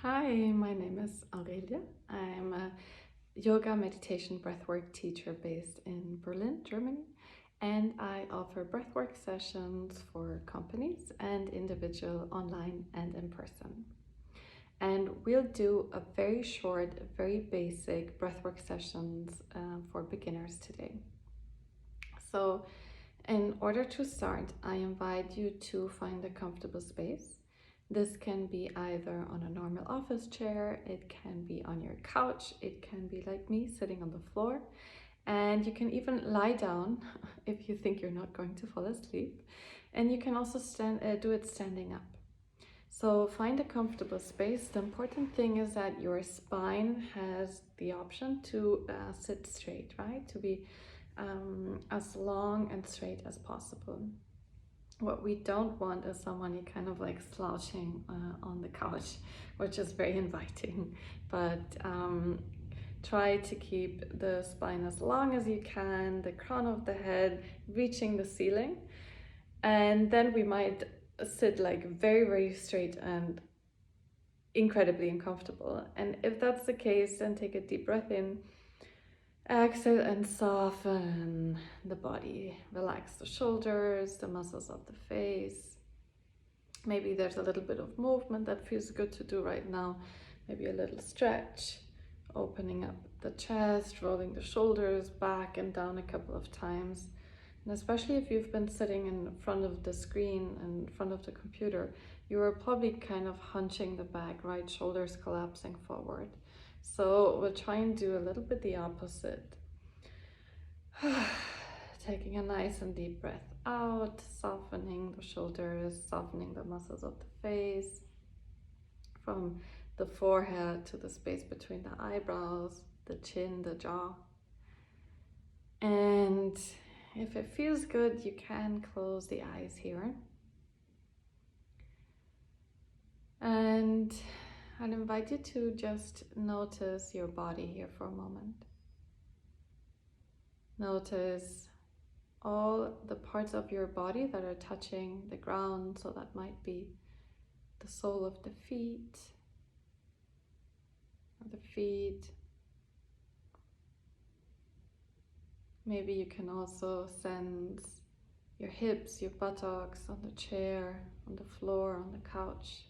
Hi, my name is Aurelia. I'm a yoga meditation breathwork teacher based in Berlin, Germany, and I offer breathwork sessions for companies and individual online and in person. And we'll do a very short, very basic breathwork sessions for beginners today. So in order to start, I invite you to find a comfortable space. This can be either on a normal office chair, it can be on your couch, it can be like me sitting on the floor, and you can even lie down if you think you're not going to fall asleep. And you can also do it standing up. So find a comfortable space. The important thing is that your spine has the option to sit straight, right? To be as long and straight as possible. What we don't want is someone kind of like slouching on the couch, which is very inviting. But try to keep the spine as long as you can, the crown of the head reaching the ceiling. And then we might sit like very, very straight and incredibly uncomfortable. And if that's the case, then take a deep breath in. Exhale and soften the body. Relax the shoulders, the muscles of the face. Maybe there's a little bit of movement that feels good to do right now. Maybe a little stretch, opening up the chest, rolling the shoulders back and down a couple of times. And especially if you've been sitting in front of the screen, in front of the computer, you are probably kind of hunching the back, right? Shoulders collapsing forward. So we'll try and do a little bit the opposite. Taking a nice and deep breath out, softening the shoulders, softening the muscles of the face, from the forehead to the space between the eyebrows, the chin, the jaw. And if it feels good, you can close the eyes here. And I'd invite you to just notice your body here for a moment. Notice all the parts of your body that are touching the ground. So that might be the sole of the feet, or the feet. Maybe you can also sense your hips, your buttocks on the chair, on the floor, on the couch.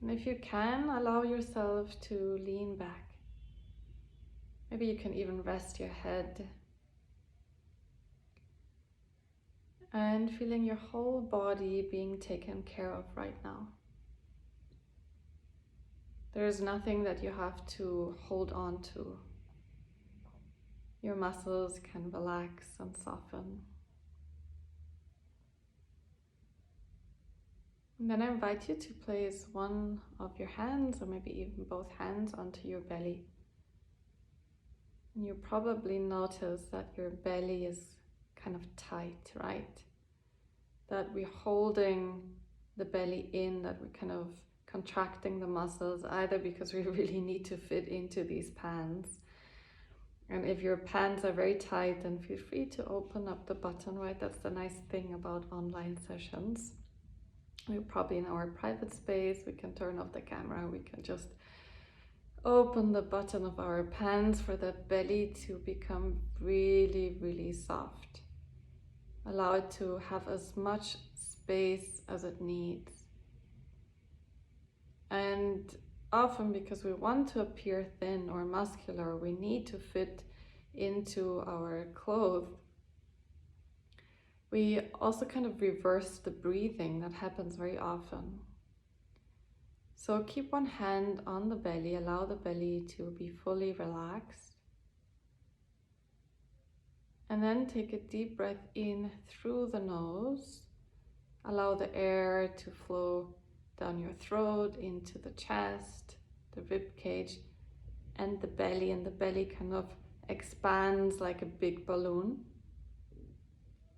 And if you can, allow yourself to lean back. Maybe you can even rest your head. And feeling your whole body being taken care of right now. There is nothing that you have to hold on to. Your muscles can relax and soften. And then I invite you to place one of your hands, or maybe even both hands, onto your belly. And you probably notice that your belly is kind of tight, right? That we're holding the belly in, that we're kind of contracting the muscles, either because we really need to fit into these pants. And if your pants are very tight, then feel free to open up the button, right? That's the nice thing about online sessions. We're probably in our private space, we can turn off the camera, we can just open the button of our pants for the belly to become really, really soft. Allow it to have as much space as it needs. And often, because we want to appear thin or muscular, we need to fit into our clothes. We also kind of reverse the breathing that happens very often. So keep one hand on the belly, allow the belly to be fully relaxed. And then take a deep breath in through the nose. Allow the air to flow down your throat, into the chest, the rib cage, and the belly. And the belly kind of expands like a big balloon.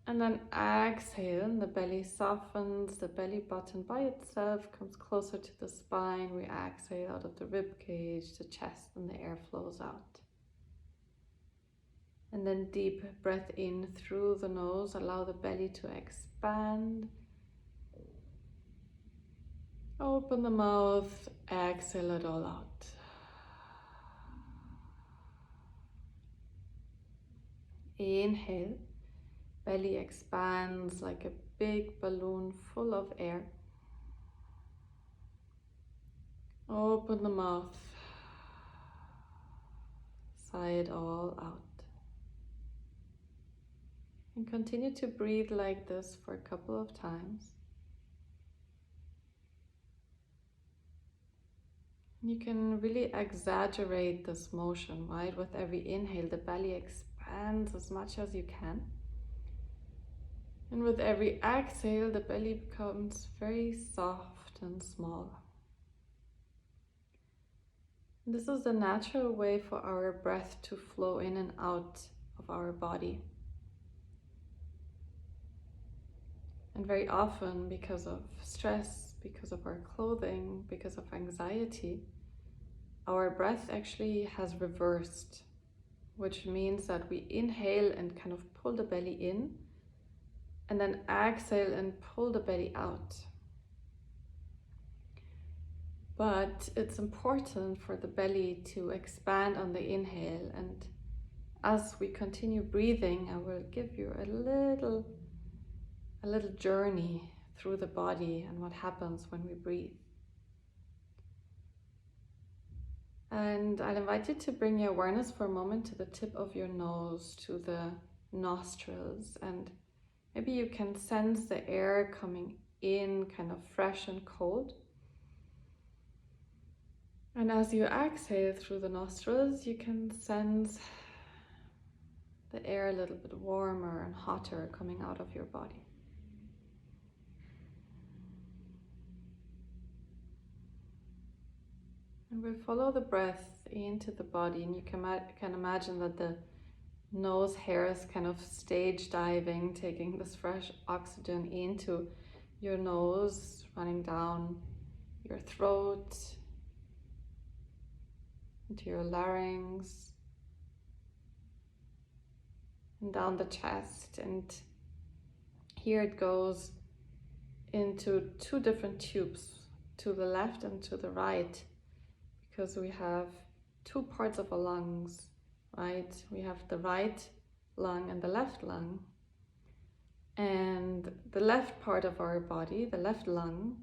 And then exhale, and the belly softens, the belly button by itself comes closer to the spine. We exhale out of the rib cage, the chest, and the air flows out. And then deep breath in through the nose, allow the belly to expand. Open the mouth, exhale it all out. Inhale, belly expands like a big balloon full of air. Open the mouth, sigh it all out. And continue to breathe like this for a couple of times. You can really exaggerate this motion, right? With every inhale, the belly expands as much as you can. And with every exhale, the belly becomes very soft and small. And this is the natural way for our breath to flow in and out of our body. And very often, because of stress, because of our clothing, because of anxiety, our breath actually has reversed, which means that we inhale and kind of pull the belly in, and then exhale and pull the belly out. But it's important for the belly to expand on the inhale, and as we continue breathing, I will give you a little journey through the body and what happens when we breathe. And I'll invite you to bring your awareness for a moment to the tip of your nose, to the nostrils, and maybe you can sense the air coming in kind of fresh and cold. And as you exhale through the nostrils, you can sense the air a little bit warmer and hotter coming out of your body. And we'll follow the breath into the body, and you can imagine that the nose hairs kind of stage diving, taking this fresh oxygen into your nose, running down your throat, into your larynx, and down the chest. And here it goes into two different tubes, to the left and to the right, because we have two parts of our lungs, right? We have the right lung and the left lung. And the left part of our body, the left lung,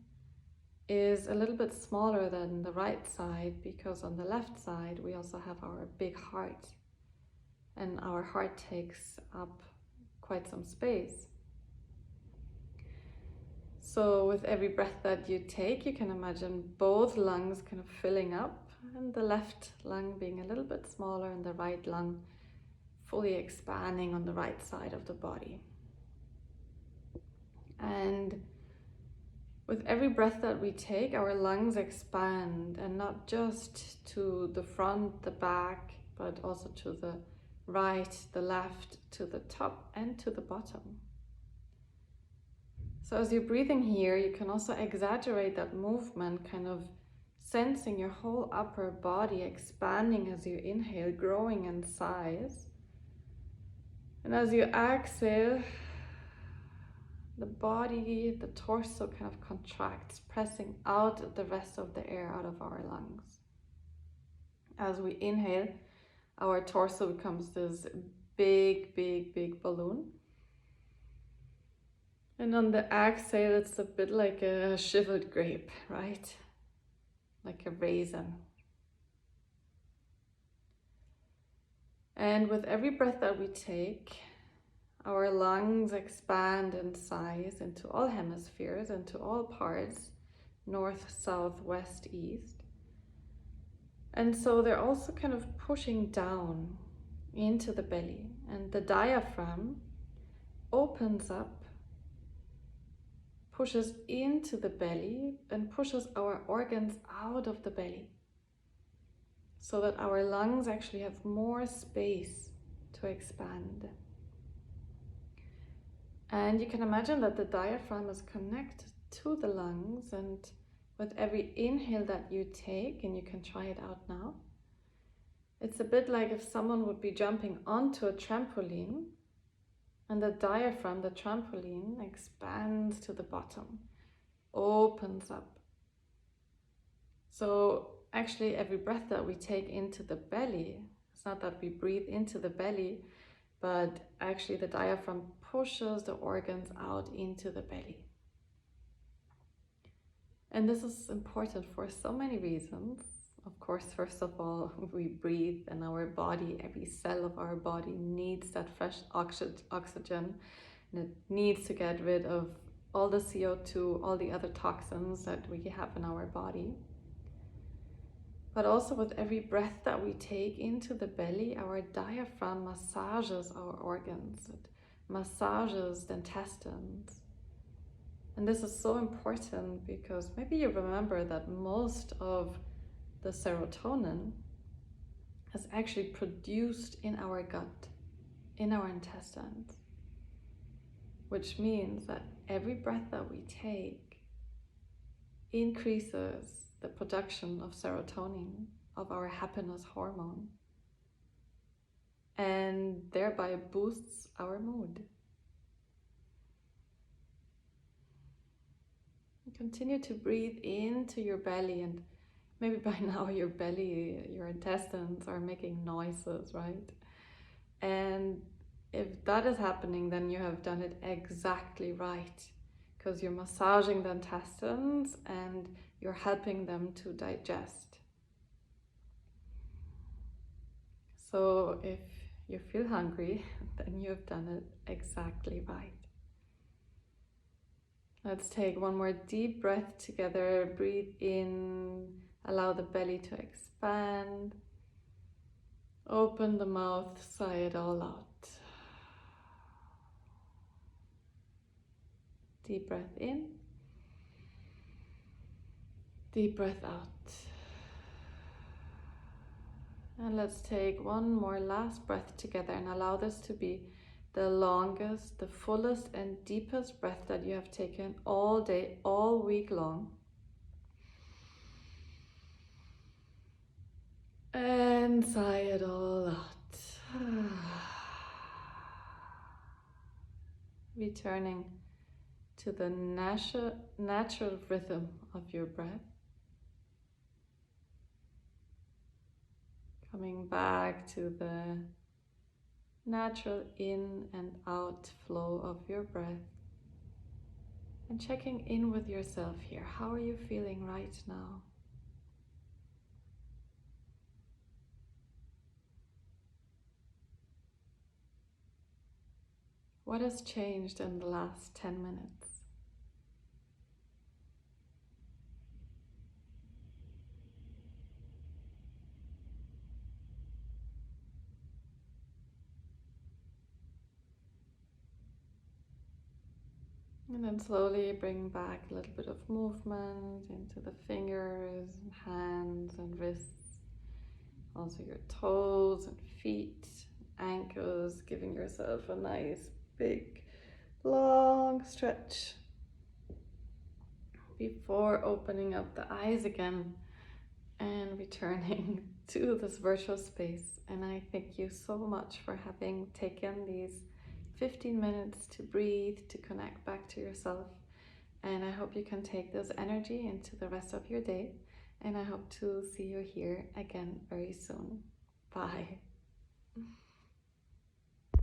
is a little bit smaller than the right side, because on the left side we also have our big heart, and our heart takes up quite some space. So with every breath that you take, you can imagine both lungs kind of filling up, and the left lung being a little bit smaller and the right lung fully expanding on the right side of the body. And with every breath that we take, our lungs expand, and not just to the front, the back, but also to the right, the left, to the top and to the bottom. So as you're breathing here, you can also exaggerate that movement, kind of sensing your whole upper body expanding as you inhale, growing in size. And as you exhale, the body, the torso kind of contracts, pressing out the rest of the air out of our lungs. As we inhale, our torso becomes this big balloon. And on the exhale, it's a bit like a shriveled grape, right? Like a raisin. And with every breath that we take, our lungs expand in size into all hemispheres, into all parts, north, south, west, east. And so they're also kind of pushing down into the belly, and the diaphragm opens up, pushes into the belly and pushes our organs out of the belly, so that our lungs actually have more space to expand. And you can imagine that the diaphragm is connected to the lungs, and with every inhale that you take, and you can try it out now, it's a bit like if someone would be jumping onto a trampoline, and the diaphragm, the trampoline, expands to the bottom, opens up. So actually every breath that we take into the belly, it's not that we breathe into the belly, but actually the diaphragm pushes the organs out into the belly. And this is important for so many reasons. Of course, first of all, we breathe and our body, every cell of our body needs that fresh oxygen, and it needs to get rid of all the CO2, all the other toxins that we have in our body. But also with every breath that we take into the belly, our diaphragm massages our organs, it massages the intestines. And this is so important because maybe you remember that most of the serotonin is actually produced in our gut, in our intestines, which means that every breath that we take increases the production of serotonin, of our happiness hormone, and thereby boosts our mood. Continue to breathe into your belly, and maybe by now your belly, your intestines are making noises, right? And if that is happening, then you have done it exactly right, because you're massaging the intestines and you're helping them to digest. So if you feel hungry, then you have done it exactly right. Let's take one more deep breath together. Breathe in, allow the belly to expand. Open the mouth, sigh it all out. Deep breath in. Deep breath out. And let's take one more last breath together and allow this to be the longest, the fullest and deepest breath that you have taken all day, all week long. And sigh it all out. Returning to the natural rhythm of your breath. Coming back to the natural in and out flow of your breath. And checking in with yourself here. How are you feeling right now? What has changed in the last 10 minutes? And then slowly bring back a little bit of movement into the fingers, and hands and wrists. Also your toes and feet, ankles, giving yourself a nice big long stretch before opening up the eyes again and returning to this virtual space. And I thank you so much for having taken these 15 minutes to breathe, to connect back to yourself. And I hope you can take this energy into the rest of your day. And I hope to see you here again very soon. Bye.